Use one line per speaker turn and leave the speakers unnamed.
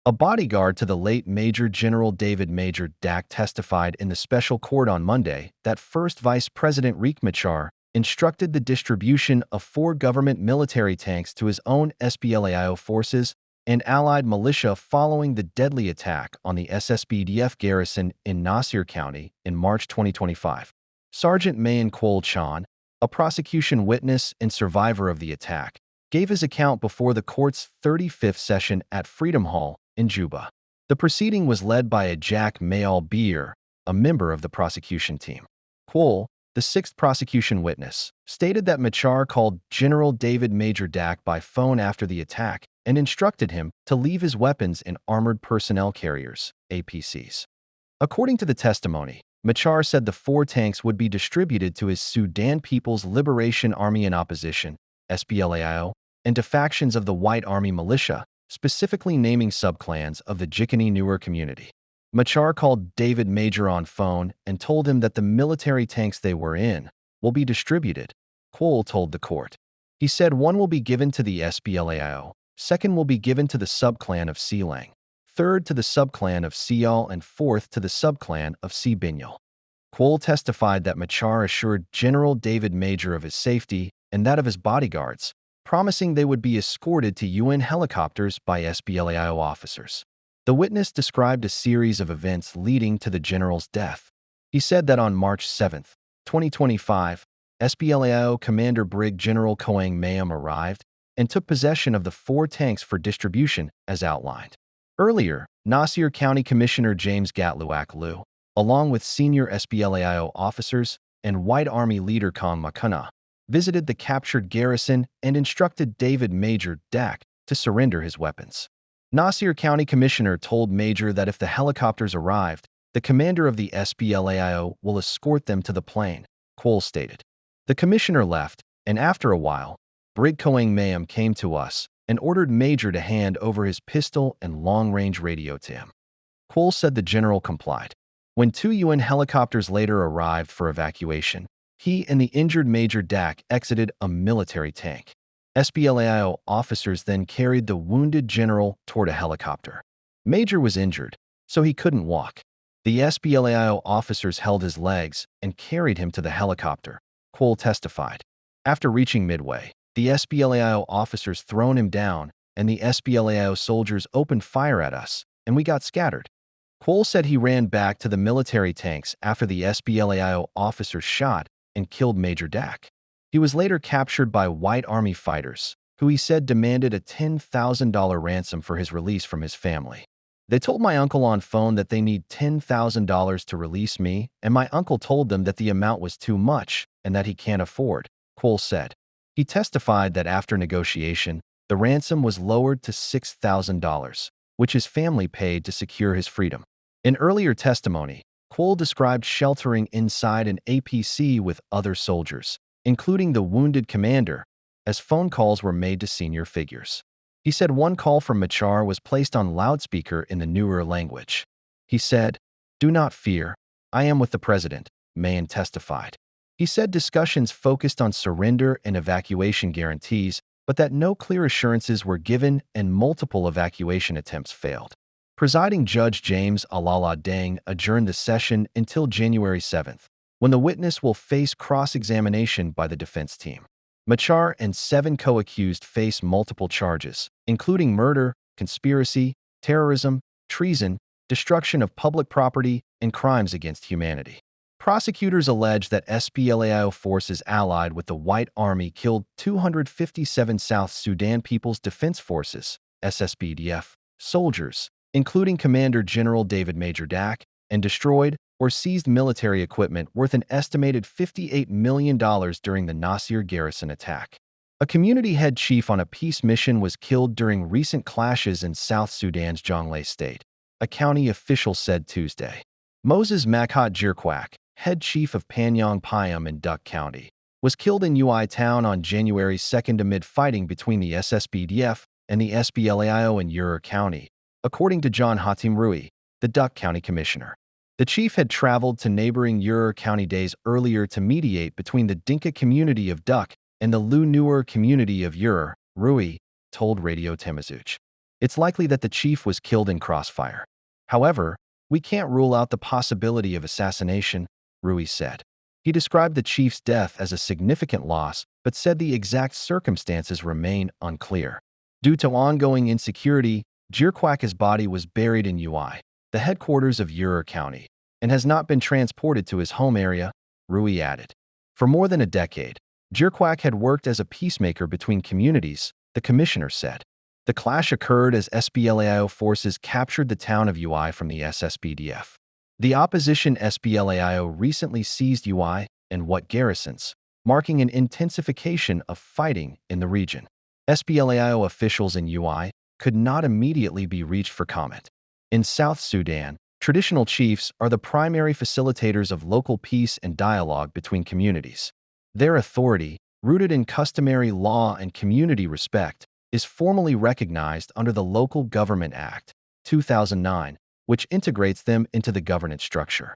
A bodyguard to the late Major General David Major Dak testified in the special court on Monday that First Vice President Riek Machar instructed the distribution of 4 government military tanks to his own SPLAIO forces and allied militia following the deadly attack on the SSPDF garrison in Nasir County in March 2025. Sergeant Mayan Kwol Chan, a prosecution witness and survivor of the attack, gave his account before the court's 35th session at Freedom Hall in Juba. The proceeding was led by a Jack Mayall Beer, a member of the prosecution team. Kwol, the 6th prosecution witness, stated that Machar called General David Major Dak by phone after the attack and instructed him to leave his weapons in armored personnel carriers, APCs. According to the testimony, Machar said the 4 tanks would be distributed to his Sudan People's Liberation Army in opposition, SPLAIO, and to factions of the White Army Militia, specifically naming subclans of the Jikini Nuer community. Machar called David Major on phone and told him that the military tanks they were in will be distributed, Kwol told the court. He said one will be given to the SPLAIO, second will be given to the subclan of Selang, third to the subclan of Sial, and fourth to the subclan of Binyal. Kwol testified that Machar assured General David Major of his safety and that of his bodyguards, promising they would be escorted to UN helicopters by SPLAIO officers. The witness described a series of events leading to the general's death. He said that on March 7, 2025, SPLAIO Commander Brig General Koang Mayam arrived and took possession of the 4 tanks for distribution as outlined. Earlier, Nasir County Commissioner James Gatluak Liu, along with senior SPLAIO officers and White Army leader Kong Makana, visited the captured garrison and instructed David Major Dak to surrender his weapons. Nasir County Commissioner told Major that if the helicopters arrived, the commander of the SPLAIO will escort them to the plane, Kwol stated. The commissioner left, and after a while, Brig Koang Mayam came to us and ordered Major to hand over his pistol and long-range radio to him. Kwol said the general complied. When 2 UN helicopters later arrived for evacuation, he and the injured Major Dak exited a military tank. SPLAIO officers then carried the wounded general toward a helicopter. Major was injured, so he couldn't walk. The SPLAIO officers held his legs and carried him to the helicopter, Kwol testified. After reaching Midway, the SPLAIO officers thrown him down, and the SPLAIO soldiers opened fire at us, and we got scattered. Kwol said he ran back to the military tanks after the SPLAIO officers shot and killed Major Dak. He was later captured by White Army fighters, who he said demanded a $10,000 ransom for his release from his family. They told my uncle on phone that they need $10,000 to release me, and my uncle told them that the amount was too much and that he can't afford, Kwol said. He testified that after negotiation, the ransom was lowered to $6,000, which his family paid to secure his freedom. In earlier testimony, Kwol described sheltering inside an APC with other soldiers, including the wounded commander, as phone calls were made to senior figures. He said one call from Machar was placed on loudspeaker in the Nuer language. He said, "Do not fear, I am with the president," Mayan testified. He said discussions focused on surrender and evacuation guarantees, but that no clear assurances were given and multiple evacuation attempts failed. Presiding Judge James Alala Deng adjourned the session until January 7, when the witness will face cross-examination by the defense team. Machar and 7 co-accused face multiple charges, including murder, conspiracy, terrorism, treason, destruction of public property, and crimes against humanity. Prosecutors allege that SPLAIO forces allied with the White Army killed 257 South Sudan People's Defense Forces, SSPDF, soldiers, including Commander General David Major Dak, and destroyed or seized military equipment worth an estimated $58 million during the Nasir garrison attack. A community head chief on a peace mission was killed during recent clashes in South Sudan's Jonglei state, a county official said Tuesday. Moses Makhat Jirkwak, head chief of Panyang Payam in Duck County, was killed in Ui town on January 2 amid fighting between the SSPDF and the SPLAIO in Ur County, according to John Hatim Rui, the Duck County commissioner. The chief had traveled to neighboring Ur County days earlier to mediate between the Dinka community of Duck and the Lu Nuer community of Ur, Rui told Radio Tamazuch. It's likely that the chief was killed in crossfire. However, we can't rule out the possibility of assassination, Rui said. He described the chief's death as a significant loss, but said the exact circumstances remain unclear. Due to ongoing insecurity, Jirkwak's body was buried in Ui, the headquarters of Ur County, and has not been transported to his home area, Rui added. For more than a decade, Jirkwak had worked as a peacemaker between communities, the commissioner said. The clash occurred as SPLAIO forces captured the town of Ui from the SSPDF. The opposition SPLAIO recently seized Ui and what garrisons, marking an intensification of fighting in the region. SPLAIO officials in Ui could not immediately be reached for comment. In South Sudan, traditional chiefs are the primary facilitators of local peace and dialogue between communities. Their authority, rooted in customary law and community respect, is formally recognized under the Local Government Act, 2009, which integrates them into the governance structure.